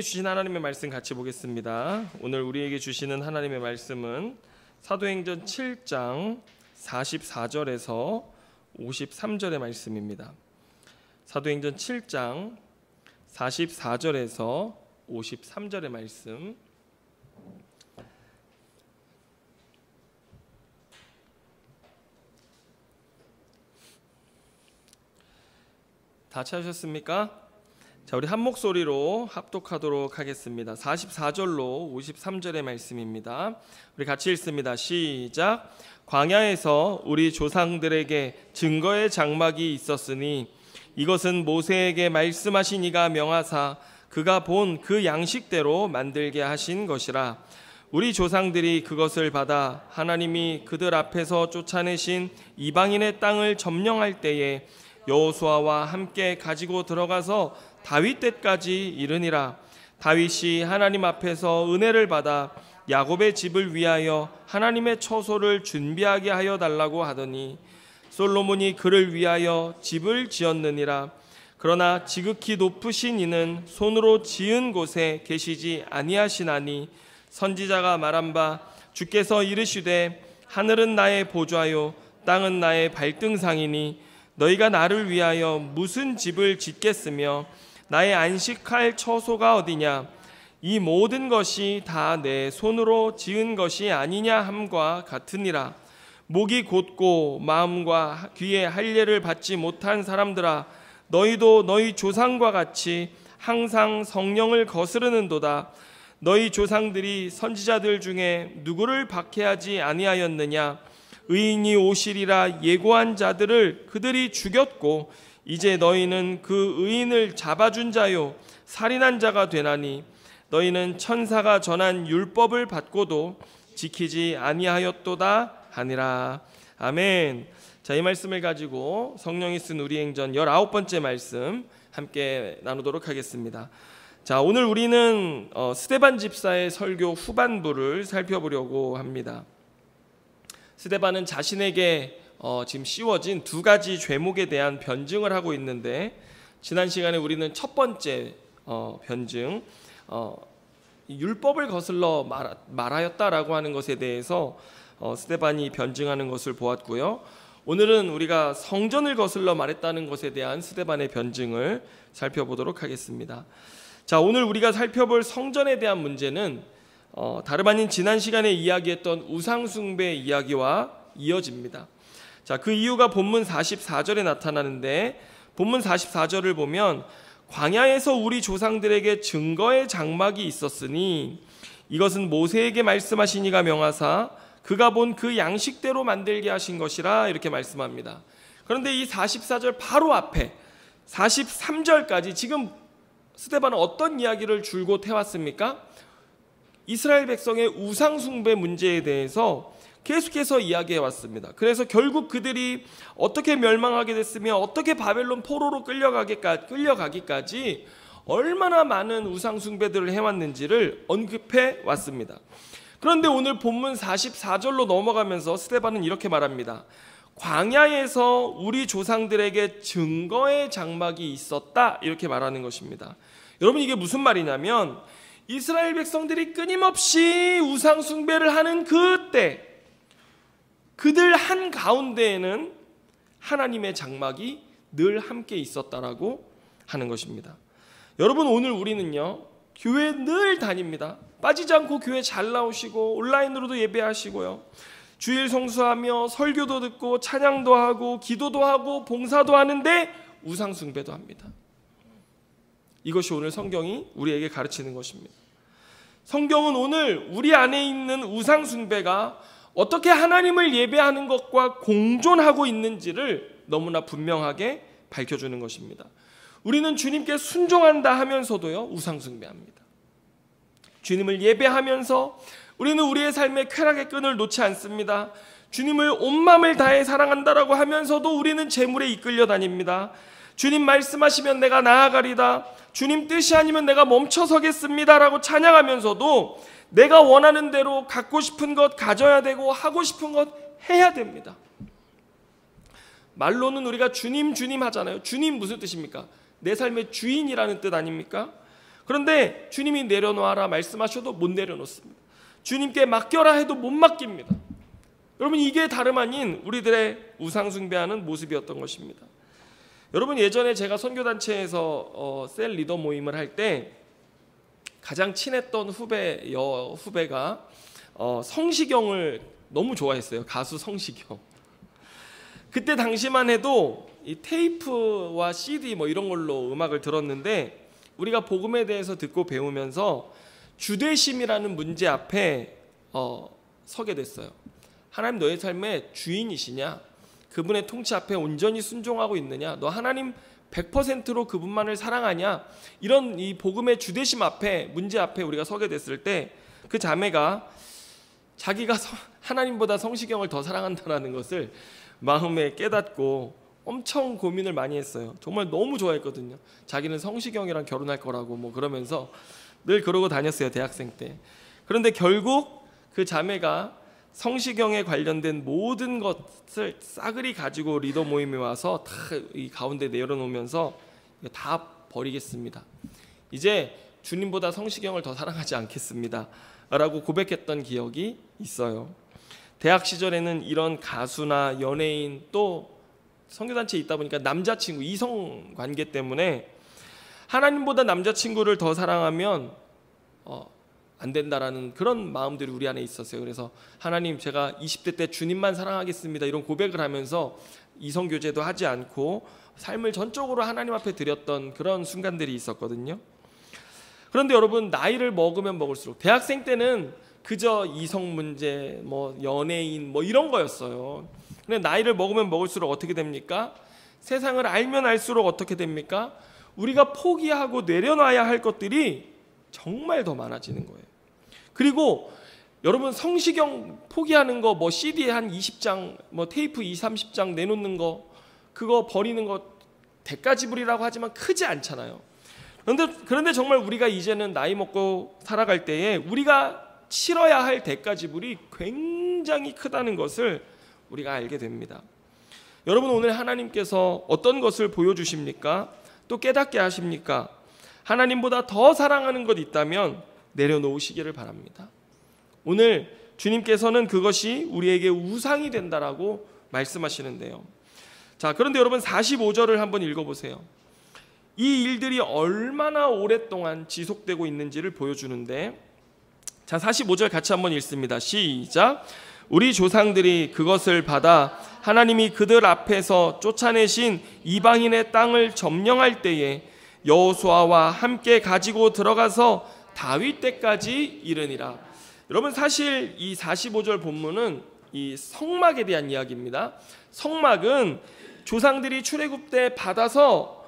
주신 하나님의 말씀 같이 보겠습니다. 오늘 우리에게 주시는 하나님의 말씀은 사도행전 7장 44절에서 53절의 말씀입니다. 사도행전 7장 44절에서 53절의 말씀, 다 찾으셨습니까? 자, 우리 한 목소리로 합독하도록 하겠습니다. 44절로 53절의 말씀입니다. 우리 같이 읽습니다. 시작. 광야에서 우리 조상들에게 증거의 장막이 있었으니 이것은 모세에게 말씀하신 이가 명하사 그가 본 그 양식대로 만들게 하신 것이라. 우리 조상들이 그것을 받아 하나님이 그들 앞에서 쫓아내신 이방인의 땅을 점령할 때에 여호수아와 함께 가지고 들어가서 다윗 때까지 이르니라. 다윗이 하나님 앞에서 은혜를 받아 야곱의 집을 위하여 하나님의 처소를 준비하게 하여 달라고 하더니 솔로몬이 그를 위하여 집을 지었느니라. 그러나 지극히 높으신 이는 손으로 지은 곳에 계시지 아니하시나니 선지자가 말한 바 주께서 이르시되 하늘은 나의 보좌요 땅은 나의 발등상이니 너희가 나를 위하여 무슨 집을 짓겠으며 나의 안식할 처소가 어디냐. 이 모든 것이 다 내 손으로 지은 것이 아니냐 함과 같으니라. 목이 곧고 마음과 귀에 할례를 받지 못한 사람들아, 너희도 너희 조상과 같이 항상 성령을 거스르는도다. 너희 조상들이 선지자들 중에 누구를 박해하지 아니하였느냐. 의인이 오시리라 예고한 자들을 그들이 죽였고 이제 너희는 그 의인을 잡아준 자요 살인한 자가 되나니 너희는 천사가 전한 율법을 받고도 지키지 아니하였도다 하니라. 아멘. 자, 이 말씀을 가지고 성령이 쓴 우리 행전 19번째 말씀 함께 나누도록 하겠습니다. 자, 오늘 우리는 스데반 집사의 설교 후반부를 살펴보려고 합니다. 스데반은 자신에게 지금 씌워진 두 가지 죄목에 대한 변증을 하고 있는데, 지난 시간에 우리는 첫 번째 변증, 율법을 거슬러 말하였다라고 하는 것에 대해서 스데반이 변증하는 것을 보았고요. 오늘은 우리가 성전을 거슬러 말했다는 것에 대한 스데반의 변증을 살펴보도록 하겠습니다. 자, 오늘 우리가 살펴볼 성전에 대한 문제는 다름 아닌 지난 시간에 이야기했던 우상숭배 이야기와 이어집니다. 자, 그 이유가 본문 44절에 나타나는데, 본문 44절을 보면 광야에서 우리 조상들에게 증거의 장막이 있었으니 이것은 모세에게 말씀하신 이가 명하사 그가 본 그 양식대로 만들게 하신 것이라, 이렇게 말씀합니다. 그런데 이 44절 바로 앞에 43절까지 지금 스데반은 어떤 이야기를 줄곧 해왔습니까? 이스라엘 백성의 우상숭배 문제에 대해서 계속해서 이야기해 왔습니다. 그래서 결국 그들이 어떻게 멸망하게 됐으며 어떻게 바벨론 포로로 끌려가기까지 얼마나 많은 우상숭배들을 해왔는지를 언급해 왔습니다. 그런데 오늘 본문 44절로 넘어가면서 스데반은 이렇게 말합니다. 광야에서 우리 조상들에게 증거의 장막이 있었다, 이렇게 말하는 것입니다. 여러분, 이게 무슨 말이냐면 이스라엘 백성들이 끊임없이 우상숭배를 하는 그때 그들 한가운데에는 하나님의 장막이 늘 함께 있었다라고 하는 것입니다. 여러분, 오늘 우리는요, 교회 늘 다닙니다. 빠지지 않고 교회 잘 나오시고 온라인으로도 예배하시고요, 주일 성수하며 설교도 듣고 찬양도 하고 기도도 하고 봉사도 하는데 우상숭배도 합니다. 이것이 오늘 성경이 우리에게 가르치는 것입니다. 성경은 오늘 우리 안에 있는 우상숭배가 어떻게 하나님을 예배하는 것과 공존하고 있는지를 너무나 분명하게 밝혀주는 것입니다. 우리는 주님께 순종한다 하면서도요, 우상숭배합니다. 주님을 예배하면서 우리는 우리의 삶의 쾌락의 끈을 놓지 않습니다. 주님을 온 마음을 다해 사랑한다라고 하면서도 우리는 재물에 이끌려 다닙니다. 주님 말씀하시면 내가 나아가리다, 주님 뜻이 아니면 내가 멈춰서겠습니다라고 찬양하면서도 내가 원하는 대로 갖고 싶은 것 가져야 되고 하고 싶은 것 해야 됩니다. 말로는 우리가 주님 주님 하잖아요. 주님 무슨 뜻입니까? 내 삶의 주인이라는 뜻 아닙니까? 그런데 주님이 내려놓아라 말씀하셔도 못 내려놓습니다. 주님께 맡겨라 해도 못 맡깁니다. 여러분, 이게 다름 아닌 우리들의 우상 숭배하는 모습이었던 것입니다. 여러분, 예전에 제가 선교단체에서 셀 리더 모임을 할 때 가장 친했던 후배가 성시경을 너무 좋아했어요. 가수 성시경. 그때 당시만 해도 이 테이프와 CD 뭐 이런 걸로 음악을 들었는데, 우리가 복음에 대해서 듣고 배우면서 주되심이라는 문제 앞에 서게 됐어요. 하나님 너의 삶의 주인이시냐? 그분의 통치 앞에 온전히 순종하고 있느냐? 너 하나님 100%로 그분만을 사랑하냐? 이런 이 복음의 주되심 앞에, 문제 앞에 우리가 서게 됐을 때 그 자매가 자기가 하나님보다 성시경을 더 사랑한다는 것을 마음에 깨닫고 엄청 고민을 많이 했어요. 정말 너무 좋아했거든요. 자기는 성시경이랑 결혼할 거라고 뭐 그러면서 늘 그러고 다녔어요, 대학생 때. 그런데 결국 그 자매가 성시경에 관련된 모든 것을 싸그리 가지고 리더 모임에 와서 다 이 가운데 내려놓으면서 다 버리겠습니다. 이제 주님보다 성시경을 더 사랑하지 않겠습니다 라고 고백했던 기억이 있어요. 대학 시절에는 이런 가수나 연예인, 또 선교단체에 있다 보니까 남자친구, 이성관계 때문에 하나님보다 남자친구를 더 사랑하면 안 된다라는 그런 마음들이 우리 안에 있었어요. 그래서 하나님, 제가 20대 때 주님만 사랑하겠습니다 이런 고백을 하면서 이성교제도 하지 않고 삶을 전적으로 하나님 앞에 드렸던 그런 순간들이 있었거든요. 그런데 여러분, 나이를 먹으면 먹을수록, 대학생 때는 그저 이성 문제, 뭐 연예인 뭐 이런 거였어요. 근데 나이를 먹으면 먹을수록 어떻게 됩니까? 세상을 알면 알수록 어떻게 됩니까? 우리가 포기하고 내려놔야 할 것들이 정말 더 많아지는 거예요. 그리고 여러분, 성시경 포기하는 거, 뭐 CD에 한 20장, 뭐 테이프 20-30장 내놓는 거, 그거 버리는 거 대가지불이라고 하지만 크지 않잖아요. 그런데 정말 우리가 이제는 나이 먹고 살아갈 때에 우리가 치러야 할 대가지불이 굉장히 크다는 것을 우리가 알게 됩니다. 여러분, 오늘 하나님께서 어떤 것을 보여주십니까? 또 깨닫게 하십니까? 하나님보다 더 사랑하는 것 있다면 내려놓으시기를 바랍니다. 오늘 주님께서는 그것이 우리에게 우상이 된다라고 말씀하시는데요. 자, 그런데 여러분, 45절을 한번 읽어보세요. 이 일들이 얼마나 오랫동안 지속되고 있는지를 보여주는데, 자, 45절 같이 한번 읽습니다. 시작. 우리 조상들이 그것을 받아 하나님이 그들 앞에서 쫓아내신 이방인의 땅을 점령할 때에 여호수아와 함께 가지고 들어가서 다윗 때까지 이르니라. 여러분, 사실 이 45절 본문은 이 성막에 대한 이야기입니다. 성막은 조상들이 출애굽 때 받아서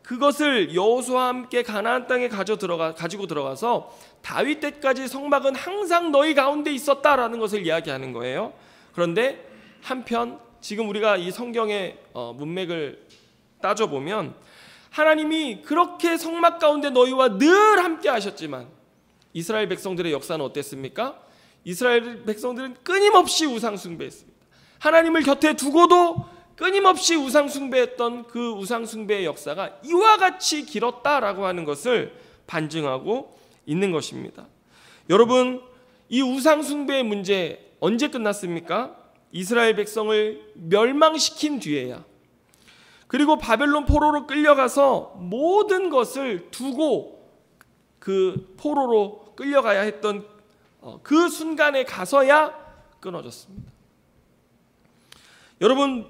그것을 여호수아와 함께 가나안 땅에 가지고 들어가서 다윗 때까지 성막은 항상 너희 가운데 있었다라는 것을 이야기하는 거예요. 그런데 한편 지금 우리가 이 성경의 문맥을 따져보면 하나님이 그렇게 성막 가운데 너희와 늘 함께 하셨지만 이스라엘 백성들의 역사는 어땠습니까? 이스라엘 백성들은 끊임없이 우상 숭배했습니다. 하나님을 곁에 두고도 끊임없이 우상 숭배했던 그 우상 숭배의 역사가 이와 같이 길었다라고 하는 것을 반증하고 있는 것입니다. 여러분, 이 우상 숭배의 문제 언제 끝났습니까? 이스라엘 백성을 멸망시킨 뒤에야. 그리고 바벨론 포로로 끌려가서 모든 것을 두고 그 포로로 끌려가야 했던 그 순간에 가서야 끊어졌습니다. 여러분,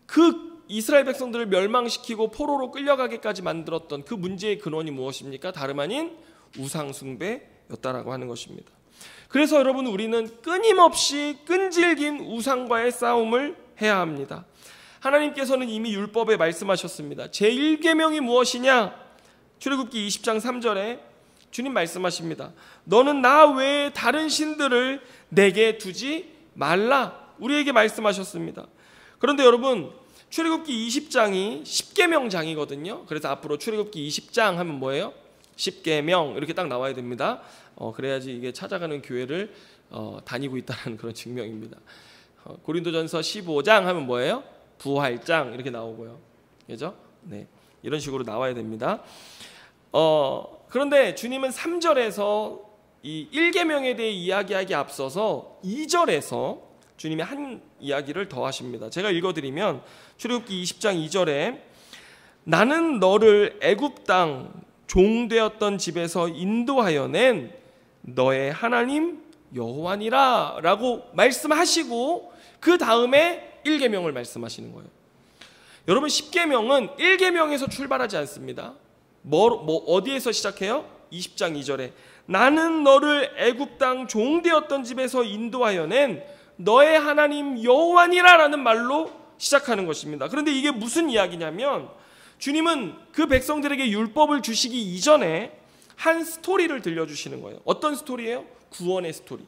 그 이스라엘 백성들을 멸망시키고 포로로 끌려가기까지 만들었던 그 문제의 근원이 무엇입니까? 다름 아닌 우상 숭배였다라고 하는 것입니다. 그래서 여러분, 우리는 끊임없이 끈질긴 우상과의 싸움을 해야 합니다. 하나님께서는 이미 율법에 말씀하셨습니다. 제1계명이 무엇이냐? 출애굽기 20장 3절에 주님 말씀하십니다. 너는 나 외에 다른 신들을 내게 두지 말라. 우리에게 말씀하셨습니다. 그런데 여러분, 출애굽기 20장이 10계명장이거든요. 그래서 앞으로 출애굽기 20장 하면 뭐예요? 10계명 이렇게 딱 나와야 됩니다. 그래야지 이게 찾아가는 교회를 다니고 있다는 그런 증명입니다. 고린도전서 15장 하면 뭐예요? 부활장 이렇게 나오고요. 그죠? 네, 이런 식으로 나와야 됩니다. 그런데 주님은 3절에서 이 1계명에 대해 이야기하기 앞서서 2절에서 주님이 한 이야기를 더 하십니다. 제가 읽어드리면 출애굽기 20장 2절에 나는 너를 애굽 땅 종되었던 집에서 인도하여 낸 너의 하나님 여호와니라 라고 말씀하시고 그 다음에 1계명을 말씀하시는 거예요. 여러분 10계명은 1계명에서 출발하지 않습니다. 어디에서 시작해요? 20장 2절에 나는 너를 애굽 땅 종되었던 집에서 인도하여 낸 너의 하나님 여호와니라 라는 말로 시작하는 것입니다. 그런데 이게 무슨 이야기냐면 주님은 그 백성들에게 율법을 주시기 이전에 한 스토리를 들려주시는 거예요. 어떤 스토리예요? 구원의 스토리.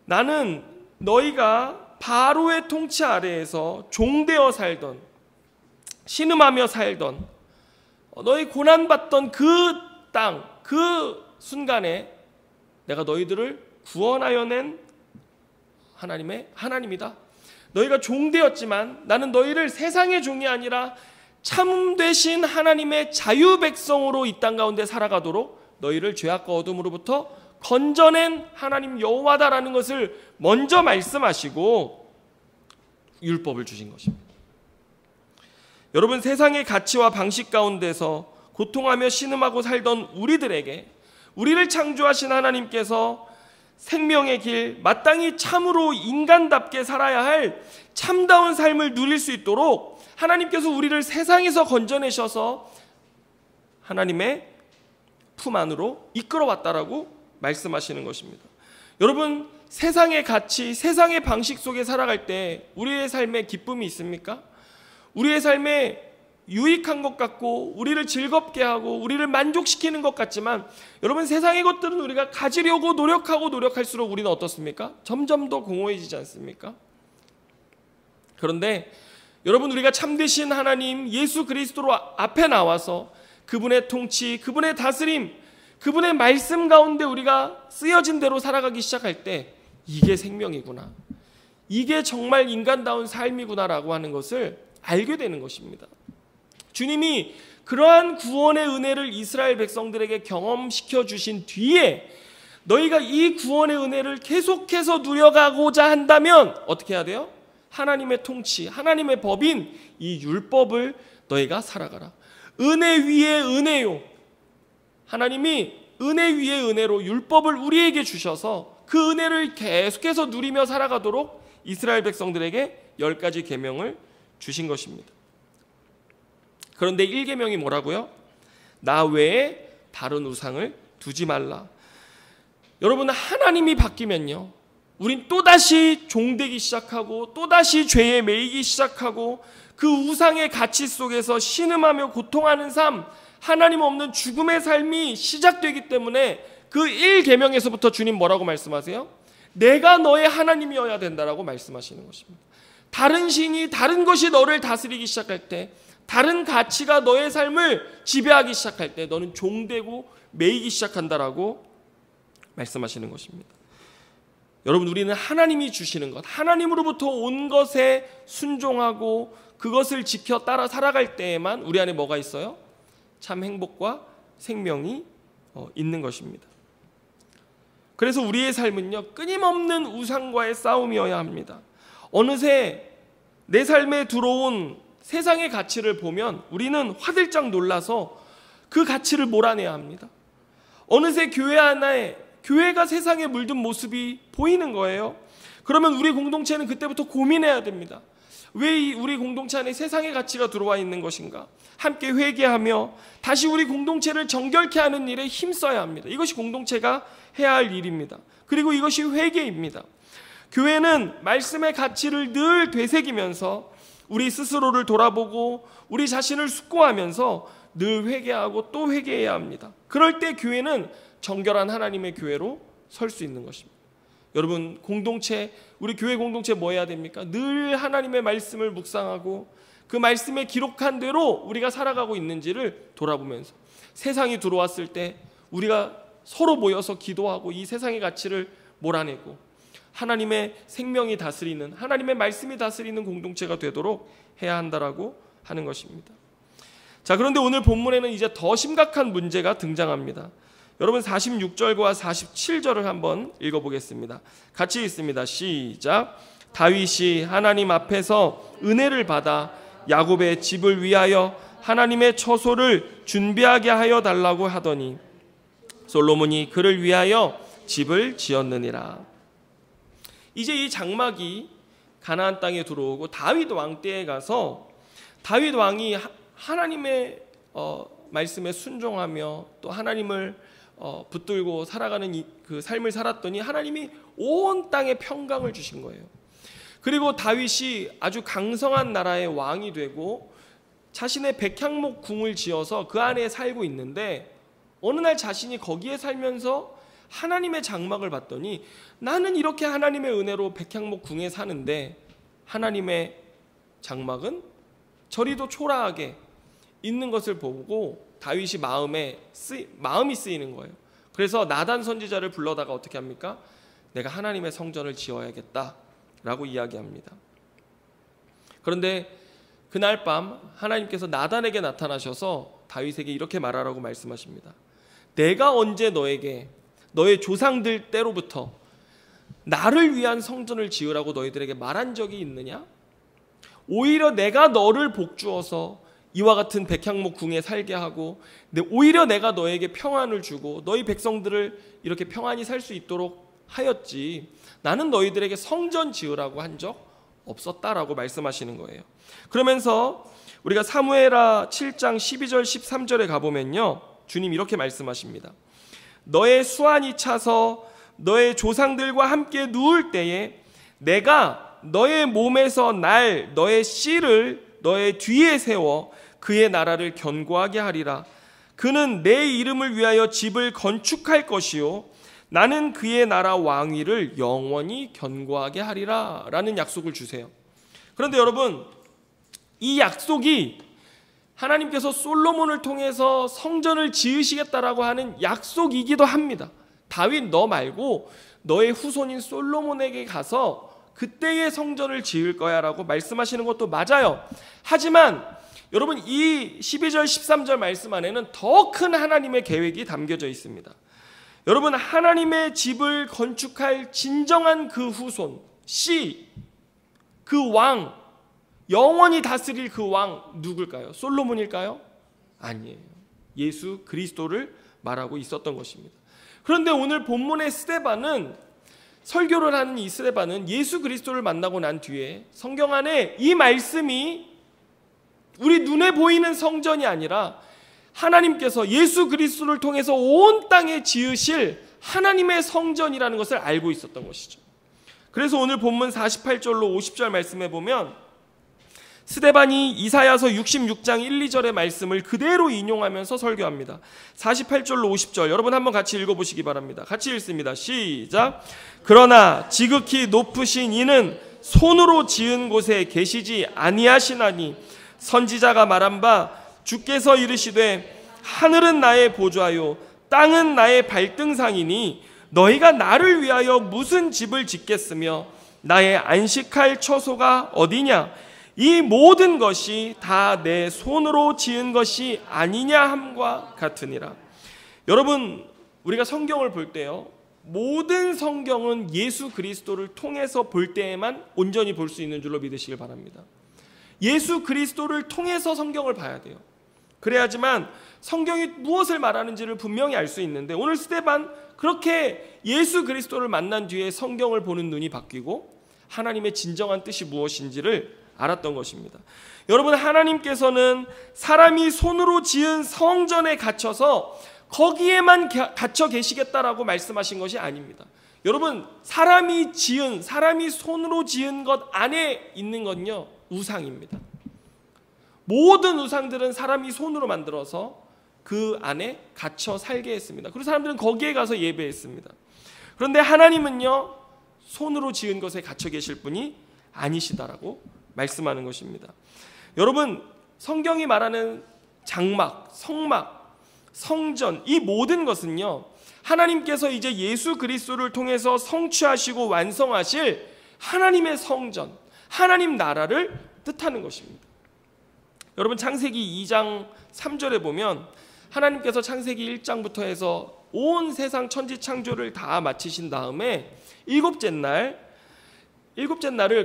나는 너희가 바로의 통치 아래에서 종되어 살던, 신음하며 살던, 너희 고난받던 그 땅, 그 순간에 내가 너희들을 구원하여 낸 하나님이다. 너희가 종되었지만 나는 너희를 세상의 종이 아니라 참 되신 하나님의 자유 백성으로 이 땅 가운데 살아가도록 너희를 죄악과 어둠으로부터 건져낸 하나님 여호와다라는 것을 먼저 말씀하시고 율법을 주신 것입니다. 여러분 세상의 가치와 방식 가운데서 고통하며 신음하고 살던 우리들에게 우리를 창조하신 하나님께서 생명의 길, 마땅히 참으로 인간답게 살아야 할 참다운 삶을 누릴 수 있도록 하나님께서 우리를 세상에서 건져내셔서 하나님의 품 안으로 이끌어왔다라고 말씀하시는 것입니다. 여러분 세상의 가치, 세상의 방식 속에 살아갈 때 우리의 삶에 기쁨이 있습니까? 우리의 삶에 유익한 것 같고 우리를 즐겁게 하고 우리를 만족시키는 것 같지만 여러분 세상의 것들은 우리가 가지려고 노력할수록 우리는 어떻습니까? 점점 더 공허해지지 않습니까? 그런데 여러분 우리가 참되신 하나님 예수 그리스도 앞에 나와서 그분의 통치, 그분의 다스림, 그분의 말씀 가운데 우리가 쓰여진 대로 살아가기 시작할 때 이게 생명이구나, 이게 정말 인간다운 삶이구나라고 하는 것을 알게 되는 것입니다. 주님이 그러한 구원의 은혜를 이스라엘 백성들에게 경험시켜 주신 뒤에 너희가 이 구원의 은혜를 계속해서 누려가고자 한다면 어떻게 해야 돼요? 하나님의 통치, 하나님의 법인 이 율법을 너희가 살아가라. 은혜 위에 은혜요. 하나님이 은혜 위에 은혜로 율법을 우리에게 주셔서 그 은혜를 계속해서 누리며 살아가도록 이스라엘 백성들에게 10가지 계명을 주신 것입니다. 그런데 1계명이 뭐라고요? 나 외에 다른 우상을 두지 말라. 여러분 하나님이 바뀌면요 우린 또다시 종되기 시작하고 또다시 죄에 매이기 시작하고 그 우상의 가치 속에서 신음하며 고통하는 삶, 하나님 없는 죽음의 삶이 시작되기 때문에 그 1계명에서부터 주님 뭐라고 말씀하세요? 내가 너의 하나님이어야 된다라고 말씀하시는 것입니다. 다른 신이, 다른 것이 너를 다스리기 시작할 때, 다른 가치가 너의 삶을 지배하기 시작할 때 너는 종되고 매이기 시작한다라고 말씀하시는 것입니다. 여러분 우리는 하나님이 주시는 것, 하나님으로부터 온 것에 순종하고 그것을 지켜 따라 살아갈 때에만 우리 안에 뭐가 있어요? 참 행복과 생명이 있는 것입니다. 그래서 우리의 삶은요 끊임없는 우상과의 싸움이어야 합니다. 어느새 내 삶에 들어온 세상의 가치를 보면 우리는 화들짝 놀라서 그 가치를 몰아내야 합니다. 어느새 교회 하나에 교회가 세상에 물든 모습이 보이는 거예요. 그러면 우리 공동체는 그때부터 고민해야 됩니다. 왜 우리 공동체 안에 세상의 가치가 들어와 있는 것인가? 함께 회개하며 다시 우리 공동체를 정결케 하는 일에 힘써야 합니다. 이것이 공동체가 해야 할 일입니다. 그리고 이것이 회개입니다. 교회는 말씀의 가치를 늘 되새기면서 우리 스스로를 돌아보고 우리 자신을 숙고하면서 늘 회개하고 또 회개해야 합니다. 그럴 때 교회는 정결한 하나님의 교회로 설 수 있는 것입니다. 여러분 공동체, 우리 교회 공동체 뭐 해야 됩니까? 늘 하나님의 말씀을 묵상하고 그 말씀에 기록한 대로 우리가 살아가고 있는지를 돌아보면서 세상이 들어왔을 때 우리가 서로 모여서 기도하고 이 세상의 가치를 몰아내고 하나님의 생명이 다스리는, 하나님의 말씀이 다스리는 공동체가 되도록 해야 한다라고 하는 것입니다. 자, 그런데 오늘 본문에는 이제 더 심각한 문제가 등장합니다. 여러분 46절과 47절을 한번 읽어보겠습니다. 같이 읽습니다. 시작. 다윗이 하나님 앞에서 은혜를 받아 야곱의 집을 위하여 하나님의 처소를 준비하게 하여 달라고 하더니 솔로몬이 그를 위하여 집을 지었느니라. 이제 이 장막이 가나안 땅에 들어오고 다윗 왕 때에 가서 다윗 왕이 하나님의 말씀에 순종하며 또 하나님을 붙들고 살아가는 그 삶을 살았더니 하나님이 온 땅에 평강을 주신 거예요. 그리고 다윗이 아주 강성한 나라의 왕이 되고 자신의 백향목 궁을 지어서 그 안에 살고 있는데 어느 날 자신이 거기에 살면서 하나님의 장막을 봤더니 나는 이렇게 하나님의 은혜로 백향목 궁에 사는데 하나님의 장막은 저리도 초라하게 있는 것을 보고 다윗이 마음이 쓰이는 거예요. 그래서 나단 선지자를 불러다가 어떻게 합니까? 내가 하나님의 성전을 지어야겠다라고 이야기합니다. 그런데 그날 밤 하나님께서 나단에게 나타나셔서 다윗에게 이렇게 말하라고 말씀하십니다. 내가 언제 너에게 너의 조상들 때로부터 나를 위한 성전을 지으라고 너희들에게 말한 적이 있느냐? 오히려 내가 너를 복주어서 이와 같은 백향목 궁에 살게 하고 오히려 내가 너에게 평안을 주고 너희 백성들을 이렇게 평안히 살 수 있도록 하였지 나는 너희들에게 성전 지으라고 한 적 없었다라고 말씀하시는 거예요. 그러면서 우리가 사무엘하 7장 12절 13절에 가보면요, 주님 이렇게 말씀하십니다. 너의 수완이 차서 너의 조상들과 함께 누울 때에 내가 너의 몸에서 너의 씨를 너의 뒤에 세워 그의 나라를 견고하게 하리라. 그는 내 이름을 위하여 집을 건축할 것이요 나는 그의 나라 왕위를 영원히 견고하게 하리라 라는 약속을 주세요. 그런데 여러분, 이 약속이 하나님께서 솔로몬을 통해서 성전을 지으시겠다라고 하는 약속이기도 합니다. 다윗 너 말고 너의 후손인 솔로몬에게 가서 그때의 성전을 지을 거야 라고 말씀하시는 것도 맞아요. 하지만 여러분, 이 12절 13절 말씀 안에는 더 큰 하나님의 계획이 담겨져 있습니다. 여러분, 하나님의 집을 건축할 진정한 그 후손, 그 왕, 영원히 다스릴 그 왕 누굴까요? 솔로몬일까요? 아니에요. 예수 그리스도를 말하고 있었던 것입니다. 그런데 오늘 본문의 스데반은, 설교를 하는 이 스데반은 예수 그리스도를 만나고 난 뒤에 성경 안에 이 말씀이 우리 눈에 보이는 성전이 아니라 하나님께서 예수 그리스도를 통해서 온 땅에 지으실 하나님의 성전이라는 것을 알고 있었던 것이죠. 그래서 오늘 본문 48절로 50절 말씀에 보면 스데반이 이사야서 66장 1, 2절의 말씀을 그대로 인용하면서 설교합니다. 48절로 50절 여러분 한번 같이 읽어보시기 바랍니다. 같이 읽습니다. 시작. 그러나 지극히 높으신 이는 손으로 지은 곳에 계시지 아니하시나니 선지자가 말한 바 주께서 이르시되 하늘은 나의 보좌요 땅은 나의 발등상이니 너희가 나를 위하여 무슨 집을 짓겠으며 나의 안식할 처소가 어디냐? 이 모든 것이 다 내 손으로 지은 것이 아니냐 함과 같으니라. 여러분, 우리가 성경을 볼 때요, 모든 성경은 예수 그리스도를 통해서 볼 때에만 온전히 볼 수 있는 줄로 믿으시길 바랍니다. 예수 그리스도를 통해서 성경을 봐야 돼요. 그래야지만 성경이 무엇을 말하는지를 분명히 알 수 있는데, 오늘 스데반 그렇게 예수 그리스도를 만난 뒤에 성경을 보는 눈이 바뀌고 하나님의 진정한 뜻이 무엇인지를 알았던 것입니다. 여러분, 하나님께서는 사람이 손으로 지은 성전에 갇혀서 거기에만 갇혀 계시겠다라고 말씀하신 것이 아닙니다. 여러분, 사람이 손으로 지은 것 안에 있는 건요, 우상입니다. 모든 우상들은 사람이 손으로 만들어서 그 안에 갇혀 살게 했습니다. 그리고 사람들은 거기에 가서 예배했습니다. 그런데 하나님은요, 손으로 지은 것에 갇혀 계실 분이 아니시다라고 말씀하는 것입니다. 여러분, 성경이 말하는 장막, 성막, 성전, 이 모든 것은요, 하나님께서 이제 예수 그리스도를 통해서 성취하시고 완성하실 하나님의 성전, 하나님 나라를 뜻하는 것입니다. 여러분 창세기 2장 3절에 보면 하나님께서 창세기 1장부터 해서 온 세상 천지 창조를 다 마치신 다음에 일곱째 날을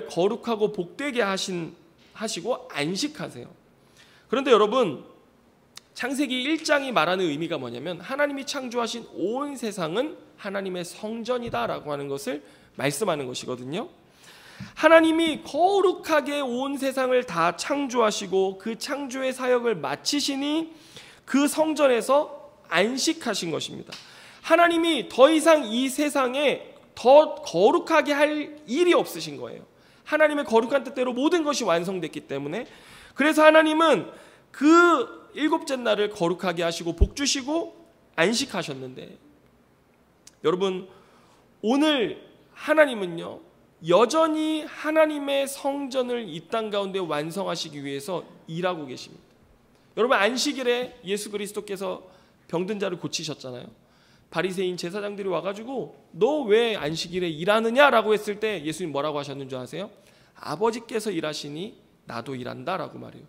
거룩하고 복되게 하시고 안식하세요. 그런데 여러분 창세기 1장이 말하는 의미가 뭐냐면 하나님이 창조하신 온 세상은 하나님의 성전이다라고 하는 것을 말씀하는 것이거든요. 하나님이 거룩하게 온 세상을 다 창조하시고 그 창조의 사역을 마치시니 그 성전에서 안식하신 것입니다. 하나님이 더 이상 이 세상에 더 거룩하게 할 일이 없으신 거예요. 하나님의 거룩한 뜻대로 모든 것이 완성됐기 때문에. 그래서 하나님은 그 일곱째 날을 거룩하게 하시고 복 주시고 안식하셨는데, 여러분 오늘 하나님은요 여전히 하나님의 성전을 이 땅 가운데 완성하시기 위해서 일하고 계십니다. 여러분 안식일에 예수 그리스도께서 병든 자를 고치셨잖아요. 바리새인 제사장들이 와가지고 너 왜 안식일에 일하느냐라고 했을 때 예수님 뭐라고 하셨는 줄 아세요? 아버지께서 일하시니 나도 일한다라고 말해요.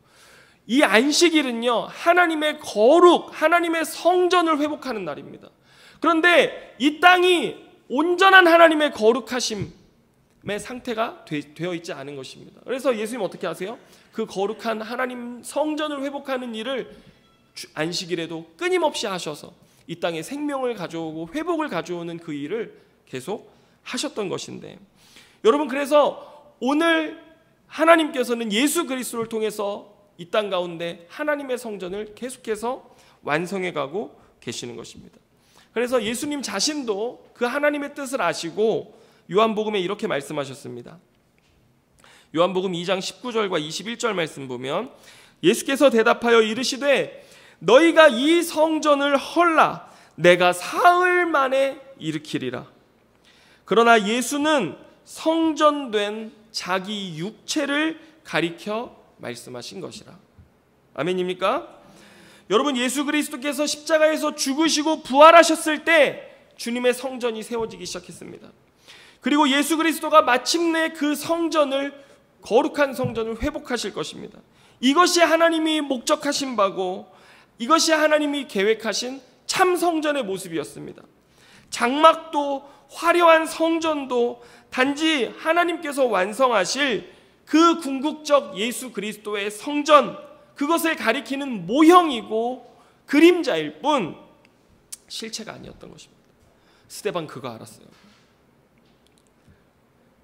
이 안식일은요 하나님의 거룩, 하나님의 성전을 회복하는 날입니다. 그런데 이 땅이 온전한 하나님의 거룩하심의 상태가 되어 있지 않은 것입니다. 그래서 예수님 어떻게 하세요? 그 거룩한 하나님 성전을 회복하는 일을 안식일에도 끊임없이 하셔서 이 땅에 생명을 가져오고 회복을 가져오는 그 일을 계속 하셨던 것인데, 여러분 그래서 오늘 하나님께서는 예수 그리스도를 통해서 이 땅 가운데 하나님의 성전을 계속해서 완성해 가고 계시는 것입니다. 그래서 예수님 자신도 그 하나님의 뜻을 아시고 요한복음에 이렇게 말씀하셨습니다. 요한복음 2장 19절과 21절 말씀 보면 예수께서 대답하여 이르시되 너희가 이 성전을 헐라 내가 사흘 만에 일으키리라. 그러나 예수는 성전된 자기 육체를 가리켜 말씀하신 것이라. 아멘입니까? 여러분 예수 그리스도께서 십자가에서 죽으시고 부활하셨을 때 주님의 성전이 세워지기 시작했습니다. 그리고 예수 그리스도가 마침내 그 성전을, 거룩한 성전을 회복하실 것입니다. 이것이 하나님이 목적하신 바고 이것이 하나님이 계획하신 참 성전의 모습이었습니다. 장막도 화려한 성전도 단지 하나님께서 완성하실 그 궁극적 예수 그리스도의 성전, 그것을 가리키는 모형이고 그림자일 뿐 실체가 아니었던 것입니다. 스데반 그거 알았어요.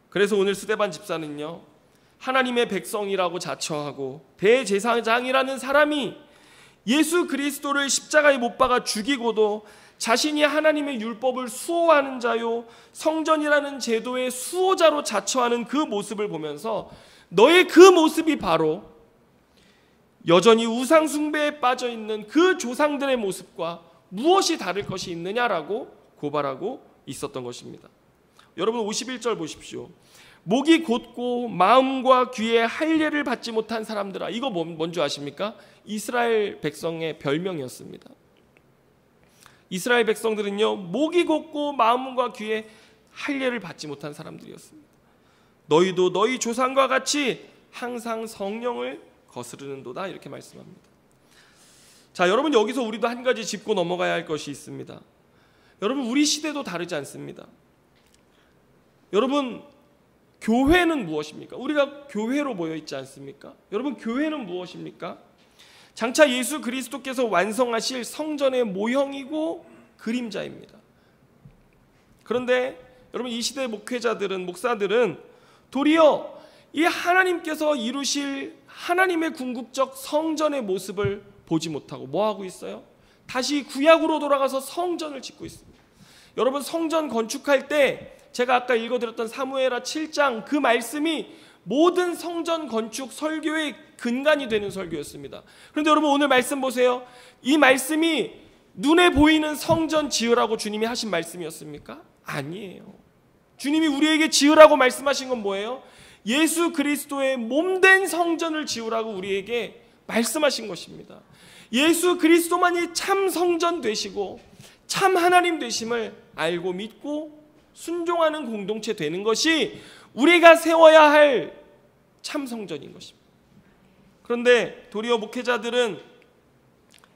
그래서 오늘 스데반 집사는요 하나님의 백성이라고 자처하고 대제사장이라는 사람이 예수 그리스도를 십자가에 못 박아 죽이고도 자신이 하나님의 율법을 수호하는 자요 성전이라는 제도의 수호자로 자처하는 그 모습을 보면서 너의 그 모습이 바로 여전히 우상 숭배에 빠져 있는 그 조상들의 모습과 무엇이 다를 것이 있느냐라고 고발하고 있었던 것입니다. 여러분 51절 보십시오. 목이 곧고 마음과 귀에 할례를 받지 못한 사람들아. 이거 뭔지 아십니까? 이스라엘 백성의 별명이었습니다. 이스라엘 백성들은요 목이 곧고 마음과 귀에 할례를 받지 못한 사람들이었습니다. 너희도 너희 조상과 같이 항상 성령을 거스르는도다, 이렇게 말씀합니다. 자, 여러분 여기서 우리도 한 가지 짚고 넘어가야 할 것이 있습니다. 여러분 우리 시대도 다르지 않습니다. 여러분 교회는 무엇입니까? 우리가 교회로 모여 있지 않습니까? 여러분 교회는 무엇입니까? 장차 예수 그리스도께서 완성하실 성전의 모형이고 그림자입니다. 그런데 여러분 이 시대의 목사들은 도리어 이 하나님께서 이루실 하나님의 궁극적 성전의 모습을 보지 못하고 뭐 하고 있어요? 다시 구약으로 돌아가서 성전을 짓고 있습니다. 여러분 성전 건축할 때 제가 아까 읽어드렸던 사무엘하 7장 그 말씀이 모든 성전 건축 설교의 근간이 되는 설교였습니다. 그런데 여러분 오늘 말씀 보세요. 이 말씀이 눈에 보이는 성전 지으라고 주님이 하신 말씀이었습니까? 아니에요. 주님이 우리에게 지으라고 말씀하신 건 뭐예요? 예수 그리스도의 몸된 성전을 지으라고 우리에게 말씀하신 것입니다. 예수 그리스도만이 참 성전 되시고 참 하나님 되심을 알고 믿고 순종하는 공동체 되는 것이 우리가 세워야 할 참 성전인 것입니다. 그런데 도리어 목회자들은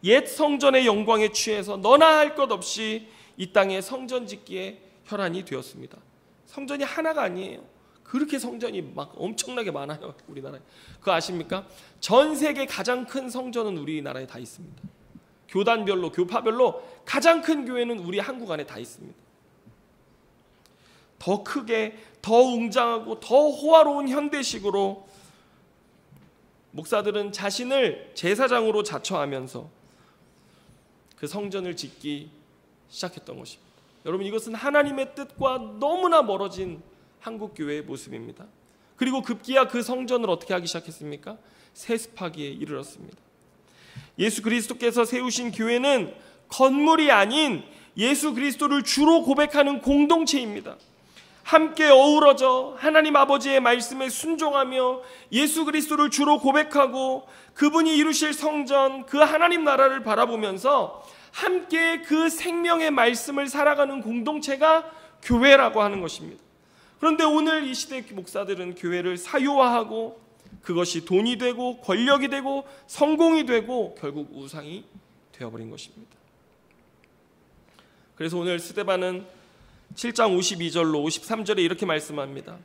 옛 성전의 영광에 취해서 너나 할 것 없이 이 땅에 성전 짓기에 혈안이 되었습니다. 성전이 하나가 아니에요. 그렇게 성전이 막 엄청나게 많아요, 우리나라에. 그거 아십니까? 전 세계 가장 큰 성전은 우리나라에 다 있습니다. 교단별로, 교파별로 가장 큰 교회는 우리 한국 안에 다 있습니다. 더 크게, 더 웅장하고 더 호화로운 현대식으로 목사들은 자신을 제사장으로 자처하면서 그 성전을 짓기 시작했던 것입니다. 여러분, 이것은 하나님의 뜻과 너무나 멀어진 한국교회의 모습입니다. 그리고 급기야 그 성전을 어떻게 하기 시작했습니까? 세습하기에 이르렀습니다. 예수 그리스도께서 세우신 교회는 건물이 아닌 예수 그리스도를 주로 고백하는 공동체입니다. 함께 어우러져 하나님 아버지의 말씀에 순종하며 예수 그리스도를 주로 고백하고 그분이 이루실 성전, 그 하나님 나라를 바라보면서 함께 그 생명의 말씀을 살아가는 공동체가 교회라고 하는 것입니다. 그런데 오늘 이 시대 목사들은 교회를 사유화하고 그것이 돈이 되고 권력이 되고 성공이 되고 결국 우상이 되어버린 것입니다. 그래서 오늘 스데반은 7장 52절로 53절에 이렇게 말씀합니다.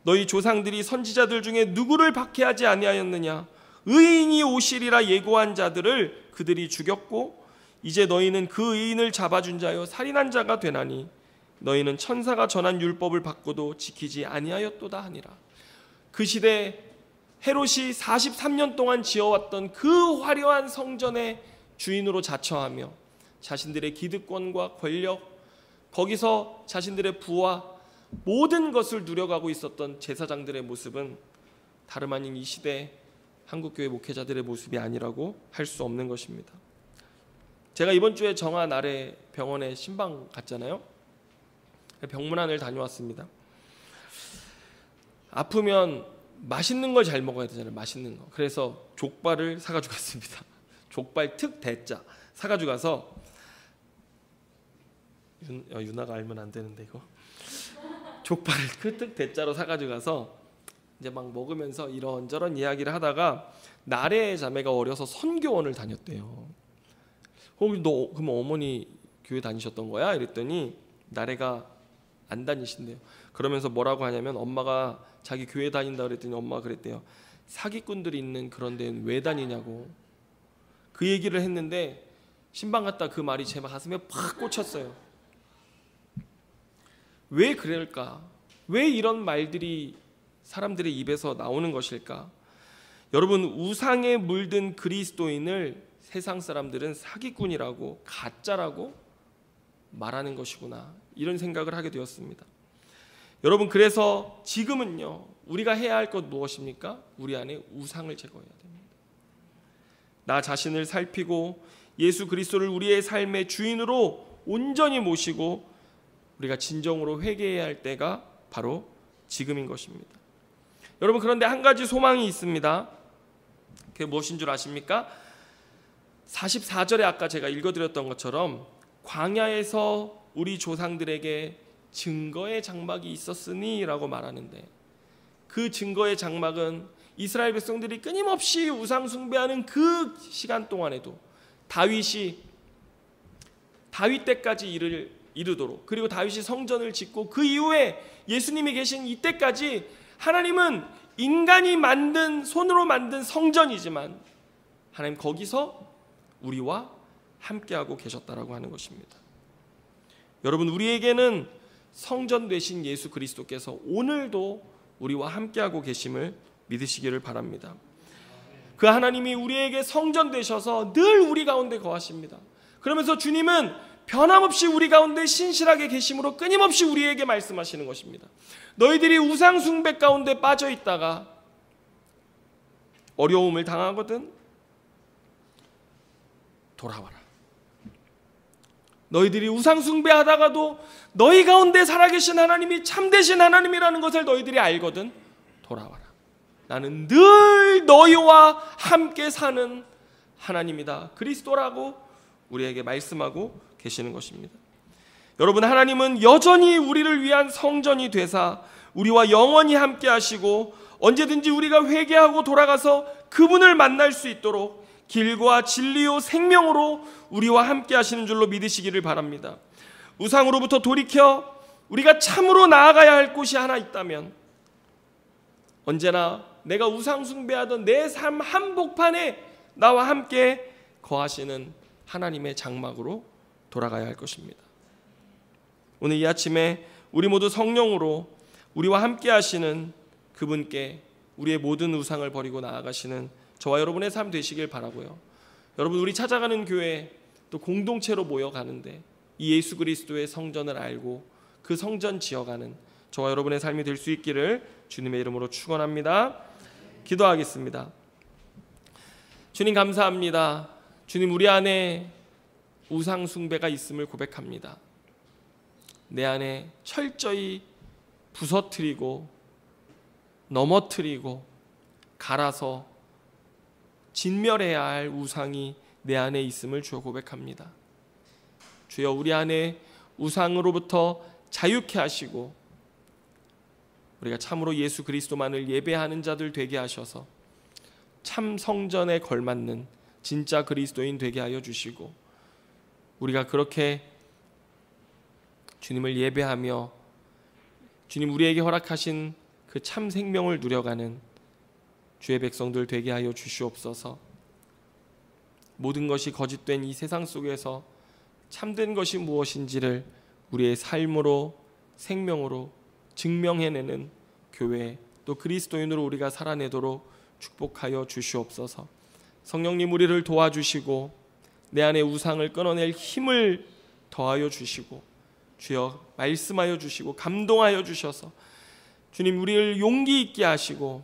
너희 조상들이 선지자들 중에 누구를 박해하지 아니하였느냐? 의인이 오시리라 예고한 자들을 그들이 죽였고 이제 너희는 그 의인을 잡아준 자여 살인한 자가 되나니 너희는 천사가 전한 율법을 받고도 지키지 아니하였도다 하니라. 그 시대 헤롯이 43년 동안 지어왔던 그 화려한 성전의 주인으로 자처하며 자신들의 기득권과 권력, 거기서 자신들의 부와 모든 것을 누려가고 있었던 제사장들의 모습은 다름 아닌 이 시대 한국교회 목회자들의 모습이 아니라고 할 수 없는 것입니다. 제가 이번 주에 정화 나래 병원에 신방 갔잖아요. 병문안을 다녀왔습니다. 아프면 맛있는 걸 잘 먹어야 되잖아요. 맛있는 거. 그래서 족발을 사가지고 갔습니다. 족발 특 대짜 사가지고 가서 유나가 알면 안 되는데 이거 족발을 그 특 대짜로 사가지고 가서 이제 막 먹으면서 이런저런 이야기를 하다가 나래 자매가 어려서 선교원을 다녔대요. 너 그럼 어머니 교회 다니셨던 거야? 이랬더니 나래가 안 다니신대요. 그러면서 뭐라고 하냐면 엄마가 자기 교회 다닌다 그랬더니 엄마가 그랬대요. 사기꾼들이 있는 그런 데는 왜 다니냐고 그 얘기를 했는데 신방 갔다 그 말이 제 가슴에 팍 꽂혔어요. 왜 그럴까? 왜 이런 말들이 사람들의 입에서 나오는 것일까? 여러분, 우상에 물든 그리스도인을 세상 사람들은 사기꾼이라고 가짜라고 말하는 것이구나, 이런 생각을 하게 되었습니다. 여러분, 그래서 지금은요 우리가 해야 할 것 무엇입니까? 우리 안에 우상을 제거해야 됩니다. 나 자신을 살피고 예수 그리스도를 우리의 삶의 주인으로 온전히 모시고 우리가 진정으로 회개해야 할 때가 바로 지금인 것입니다. 여러분, 그런데 한 가지 소망이 있습니다. 그게 무엇인 줄 아십니까? 44절에 아까 제가 읽어드렸던 것처럼 광야에서 우리 조상들에게 증거의 장막이 있었으니 라고 말하는데, 그 증거의 장막은 이스라엘 백성들이 끊임없이 우상 숭배하는 그 시간 동안에도 다윗 때까지 이르도록, 그리고 다윗이 성전을 짓고 그 이후에 예수님이 계신 이때까지 하나님은 인간이 만든, 손으로 만든 성전이지만 하나님 거기서 우리와 함께하고 계셨다라고 하는 것입니다. 여러분, 우리에게는 성전 되신 예수 그리스도께서 오늘도 우리와 함께하고 계심을 믿으시기를 바랍니다. 그 하나님이 우리에게 성전 되셔서 늘 우리 가운데 거하십니다. 그러면서 주님은 변함없이 우리 가운데 신실하게 계심으로 끊임없이 우리에게 말씀하시는 것입니다. 너희들이 우상 숭배 가운데 빠져 있다가 어려움을 당하거든 돌아와라. 너희들이 우상 숭배하다가도 너희 가운데 살아계신 하나님이 참되신 하나님이라는 것을 너희들이 알거든 돌아와라. 나는 늘 너희와 함께 사는 하나님이다, 그리스도라고 우리에게 말씀하고 계시는 것입니다. 여러분, 하나님은 여전히 우리를 위한 성전이 되사 우리와 영원히 함께 하시고 언제든지 우리가 회개하고 돌아가서 그분을 만날 수 있도록 길과 진리요 생명으로 우리와 함께 하시는 줄로 믿으시기를 바랍니다. 우상으로부터 돌이켜 우리가 참으로 나아가야 할 곳이 하나 있다면 언제나 내가 우상 숭배하던 내 삶 한복판에 나와 함께 거하시는 하나님의 장막으로 돌아가야 할 것입니다. 오늘 이 아침에 우리 모두 성령으로 우리와 함께 하시는 그분께 우리의 모든 우상을 버리고 나아가시는 저와 여러분의 삶 되시길 바라고요. 여러분, 우리 찾아가는 교회 또 공동체로 모여가는데 이 예수 그리스도의 성전을 알고 그 성전 지어가는 저와 여러분의 삶이 될 수 있기를 주님의 이름으로 축원합니다. 기도하겠습니다. 주님 감사합니다. 주님, 우리 안에 우상 숭배가 있음을 고백합니다. 내 안에 철저히 부서뜨리고 넘어뜨리고 갈아서 진멸해야 할 우상이 내 안에 있음을 주여 고백합니다. 주여, 우리 안에 우상으로부터 자유케 하시고 우리가 참으로 예수 그리스도만을 예배하는 자들 되게 하셔서 참 성전에 걸맞는 진짜 그리스도인 되게 하여 주시고 우리가 그렇게 주님을 예배하며 주님 우리에게 허락하신 그 참 생명을 누려가는 주의 백성들 되게 하여 주시옵소서. 모든 것이 거짓된 이 세상 속에서 참된 것이 무엇인지를 우리의 삶으로 생명으로 증명해내는 교회 또 그리스도인으로 우리가 살아내도록 축복하여 주시옵소서. 성령님, 우리를 도와주시고 내 안에 우상을 끊어낼 힘을 더하여 주시고 주여 말씀하여 주시고 감동하여 주셔서 주님 우리를 용기 있게 하시고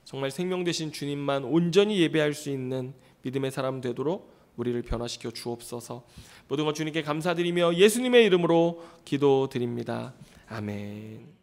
정말 생명 되신 주님만 온전히 예배할 수 있는 믿음의 사람 되도록 우리를 변화시켜 주옵소서. 모든 것 주님께 감사드리며 예수님의 이름으로 기도드립니다. 아멘.